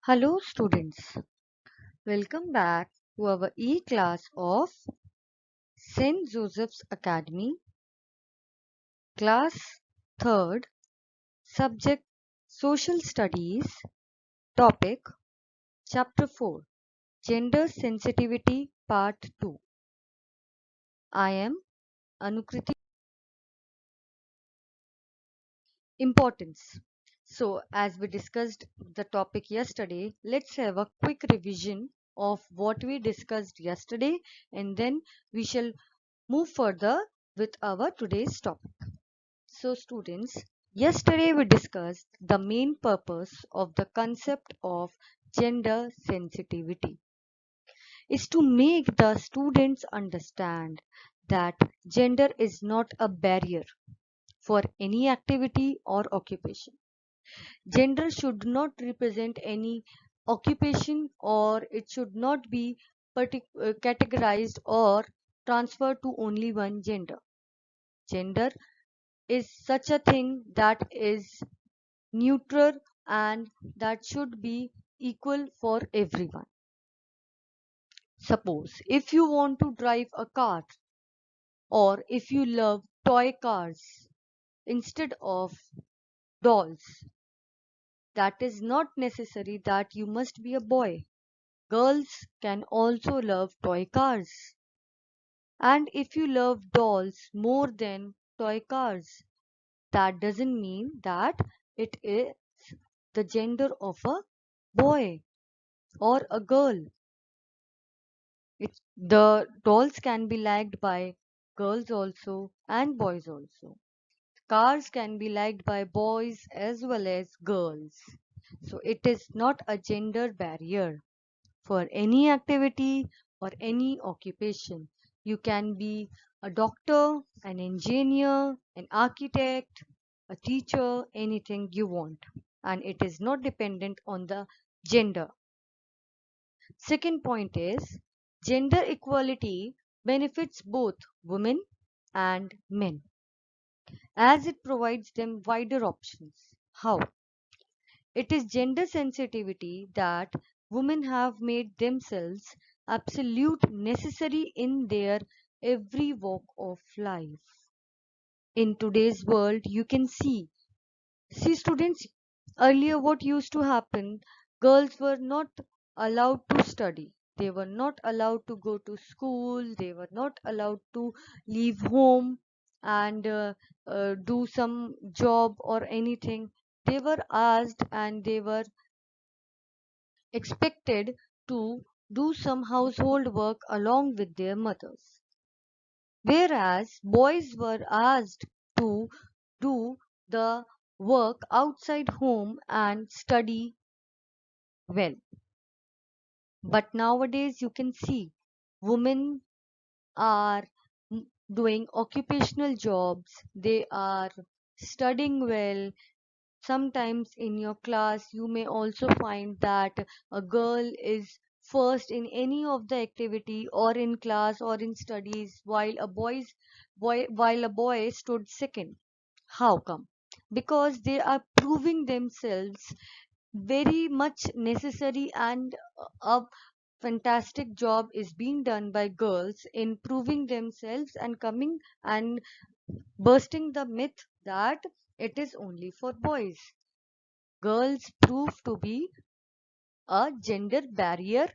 Hello students, welcome back to our e-class of St. Joseph's Academy, class 3rd, subject Social Studies, topic Chapter 4, Gender Sensitivity Part 2. I am Anukriti. Importance. So as we discussed the topic yesterday, let's have a quick revision of what we discussed yesterday and then we shall move further with our today's topic. So students, yesterday we discussed the main purpose of the concept of gender sensitivity is to make the students understand that gender is not a barrier for any activity or occupation. Gender should not represent any occupation or it should not be categorized or transferred to only one gender. Gender is such a thing that is neutral and that should be equal for everyone. Suppose if you want to drive a car or if you love toy cars instead of dolls, that is not necessary that you must be a boy. Girls can also love toy cars. And if you love dolls more than toy cars, that doesn't mean that it is the gender of a boy or a girl. The dolls can be liked by girls also and boys also. Cars can be liked by boys as well as girls. So it is not a gender barrier for any activity or any occupation. You can be a doctor, an engineer, an architect, a teacher, anything you want. And it is not dependent on the gender. Second point is gender equality benefits both women and men as it provides them wider options. How? It is gender sensitivity that women have made themselves absolute necessary in their every walk of life. In today's world, you can see students, earlier what used to happen, girls were not allowed to study, they were not allowed to go to school, they were not allowed to leave home and do some job or anything. They were asked and they were expected to do some household work along with their mothers, whereas boys were asked to do the work outside home and study well. But nowadays you can see women are doing occupational jobs, they are studying well. Sometimes in your class you may also find that a girl is first in any of the activity or in class or in studies while a boy stood second. How come? Because they are proving themselves very much necessary and a fantastic job is being done by girls in proving themselves and coming and bursting the myth that it is only for boys. Girls prove to be a gender barrier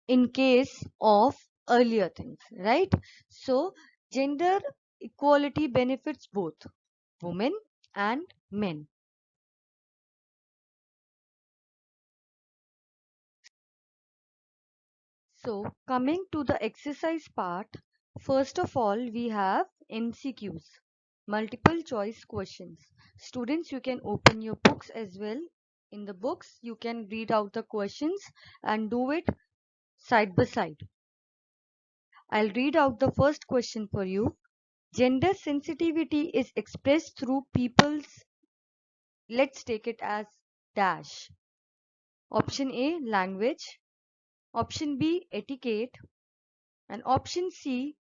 in case of earlier things, right? So gender equality benefits both women and men. So coming to the exercise part, first of all we have MCQs, multiple choice questions. Students, you can open your books as well. In the books you can read out the questions and do it side by side. I'll read out the first question for you. Gender sensitivity is expressed through people's, let's take it as dash. Option A, language. Option B, etiquette. And option C,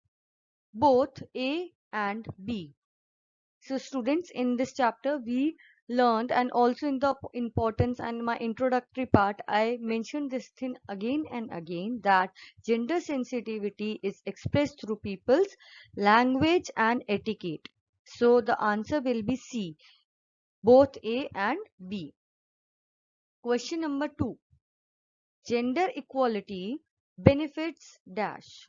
both A and B. So students, in this chapter we learned, and also in the importance and my introductory part, I mentioned this thing again and again, that gender sensitivity is expressed through people's language and etiquette. So the answer will be C, both A and B. Question number 2. Gender equality benefits dash.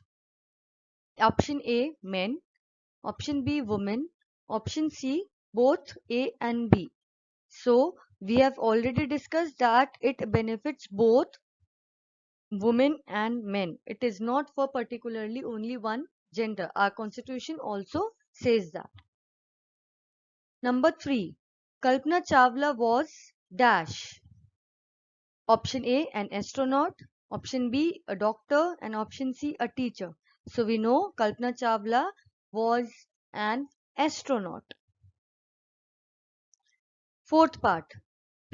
Option A, men. Option B, women. Option C, both A and B. So we have already discussed that it benefits both women and men. It is not for particularly only one gender. Our constitution also says that. Number 3. Kalpana Chawla was dash. Option A, an astronaut. Option B, a doctor. And option C, a teacher. So we know Kalpana Chawla was an astronaut. Fourth part.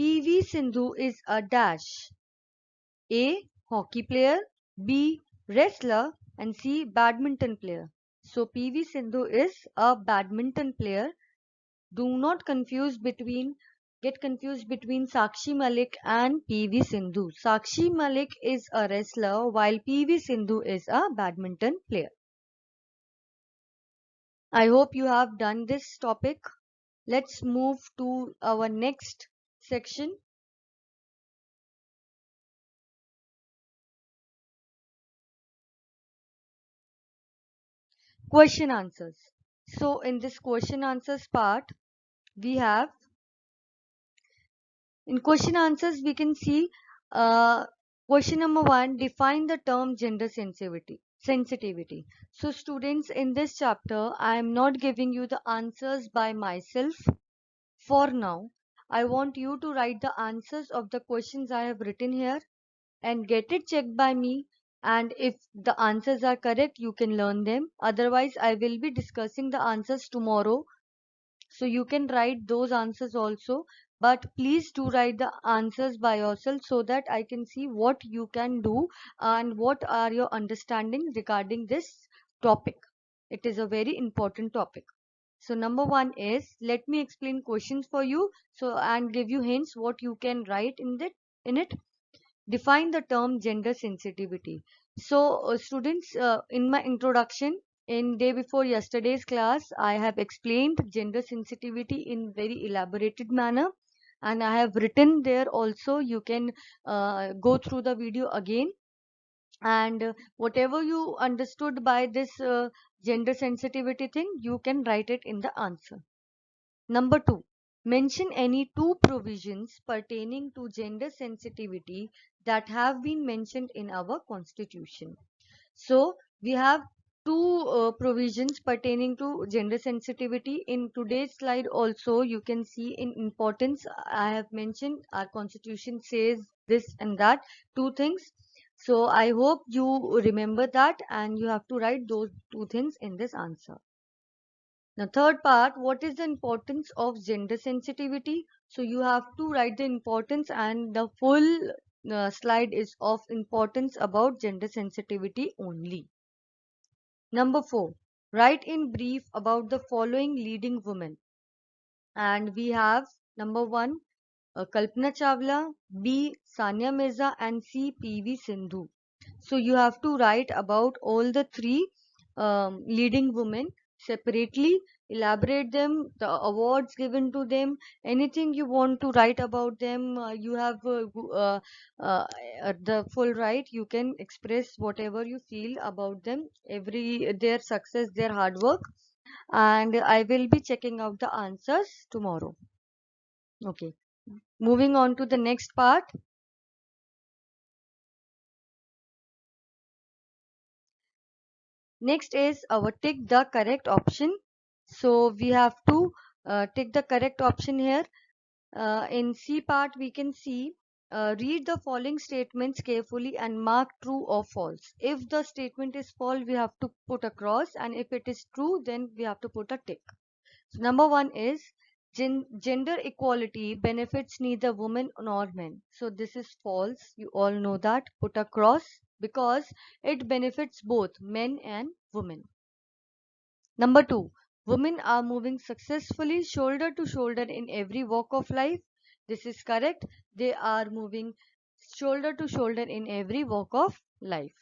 PV Sindhu is a dash. A, hockey player. B, wrestler. And C, badminton player. So PV Sindhu is a badminton player. Do not get confused between Sakshi Malik and PV Sindhu. Sakshi Malik is a wrestler while PV Sindhu is a badminton player. I hope you have done this topic. Let's move to our next section. Question answers. So in this question answers part, we have, in question answers we can see question number 1, define the term gender sensitivity. So students, in this chapter I am not giving you the answers by myself. For now, I want you to write the answers of the questions I have written here and get it checked by me, and if the answers are correct you can learn them. Otherwise I will be discussing the answers tomorrow, so you can write those answers also, but please do write the answers by yourself so that I can see what you can do and what are your understanding regarding this topic. It is a very important topic. So number 1 is, let me explain questions for you, so and give you hints what you can write in it. Define the term gender sensitivity. So students, in my introduction in day before yesterday's class, I have explained gender sensitivity in very elaborated manner, and I have written there also. You can go through the video again, and whatever you understood by this gender sensitivity thing, you can write it in the answer. Number 2, mention any two provisions pertaining to gender sensitivity that have been mentioned in our constitution. So we have two provisions pertaining to gender sensitivity. In today's slide also you can see in importance I have mentioned our constitution says this and that, two things. So I hope you remember that and you have to write those two things in this answer. The third part, what is the importance of gender sensitivity? So you have to write the importance, and the full slide is of importance about gender sensitivity only. Number 4, write in brief about the following leading women. And we have number 1, Kalpana Chawla, B, Sania Mirza, and C, PV Sindhu. So you have to write about all the three leading women separately, elaborate them, the awards given to them, anything you want to write about them. You have uh, the full right. You can express whatever you feel about them, every their success, their hard work, and I will be checking out the answers tomorrow. Okay. Moving on to the next part. Next is our tick the correct option. So we have to tick the correct option here. In C part, we can see read the following statements carefully and mark true or false. If the statement is false, we have to put a cross, and if it is true, then we have to put a tick. So number 1 is gender equality benefits neither women nor men. So this is false. You all know that. Put a cross because it benefits both men and women. Number 2, Women are moving successfully shoulder to shoulder in every walk of life. This is correct. They are moving shoulder to shoulder in every walk of life.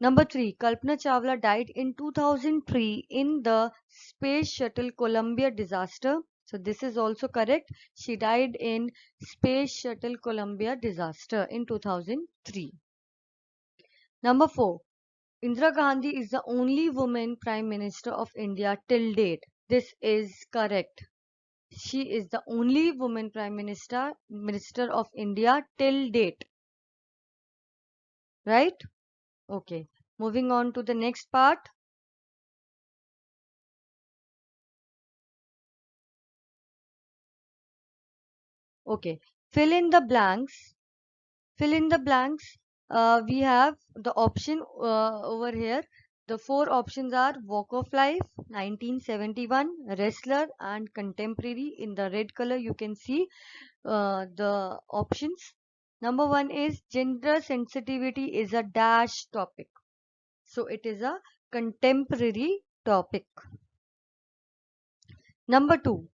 Number 3, Kalpana Chawla died in 2003 in the Space Shuttle Columbia disaster. So this is also correct. She died in Space Shuttle Columbia disaster in 2003. Number 4, Indira Gandhi is the only woman Prime Minister of India till date. This is correct. She is the only woman Minister of India till date. Right? Okay. Moving on to the next part. Okay. Fill in the blanks. Fill in the blanks. We have the option over here. The four options are Walk of Life, 1971, Wrestler, and Contemporary. In the red color, you can see the options. Number 1 is gender sensitivity is a dash topic. So it is a contemporary topic. Number 2,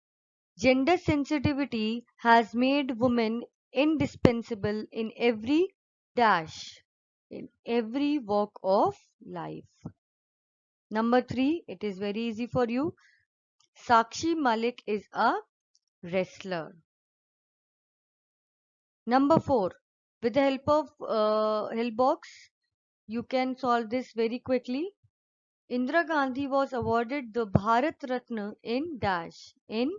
gender sensitivity has made women indispensable in every dash, in every walk of life. Number 3, it is very easy for you. Sakshi Malik is a wrestler. Number 4, with the help of help box, you can solve this very quickly. Indira Gandhi was awarded the Bharat Ratna in dash. In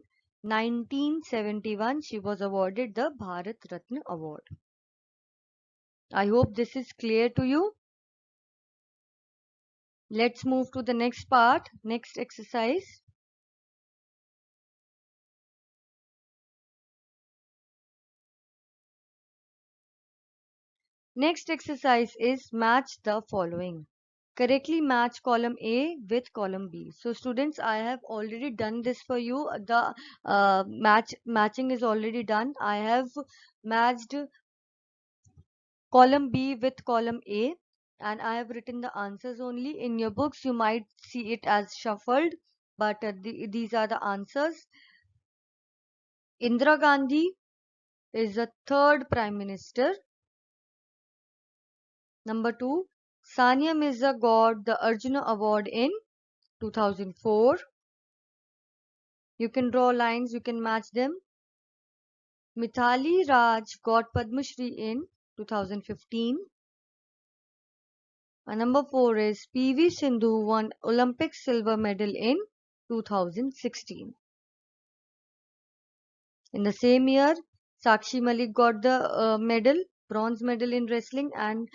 1971, she was awarded the Bharat Ratna award. I hope this is clear to you. Let's move to the next part, next exercise. Next exercise is match the following. Correctly match column A with column B. So students, I have already done this for you. The matching is already done. I have matched column B with column A, and I have written the answers only. In your books you might see it as shuffled, but these are the answers. Indira Gandhi is the third Prime Minister. Number 2, Sania Mirza got the Arjuna Award in 2004. You can draw lines, you can match them. Mithali Raj got Padma Shri in 2015. And number 4 is PV Sindhu won Olympic silver medal in 2016. In the same year, Sakshi Malik got the medal, bronze medal in wrestling, and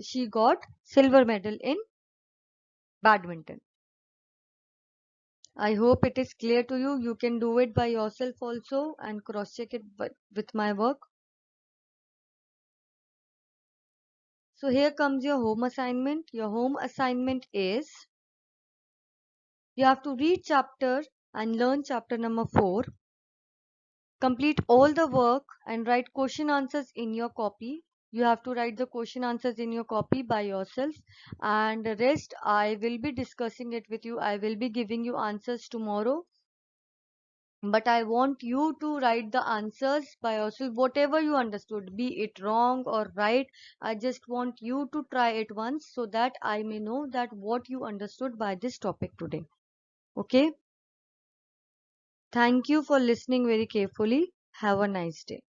she got silver medal in badminton. I hope it is clear to you. You can do it by yourself also and cross check it with my work. So here comes your home assignment. Your home assignment is you have to read chapter and learn chapter number 4. Complete all the work and write question answers in your copy. You have to write the question answers in your copy by yourself, and the rest I will be discussing it with you. I will be giving you answers tomorrow, but I want you to write the answers by yourself, whatever you understood, be it wrong or right. I just want you to try it once so that I may know that what you understood by this topic today. Okay? Thank you for listening very carefully. Have a nice day.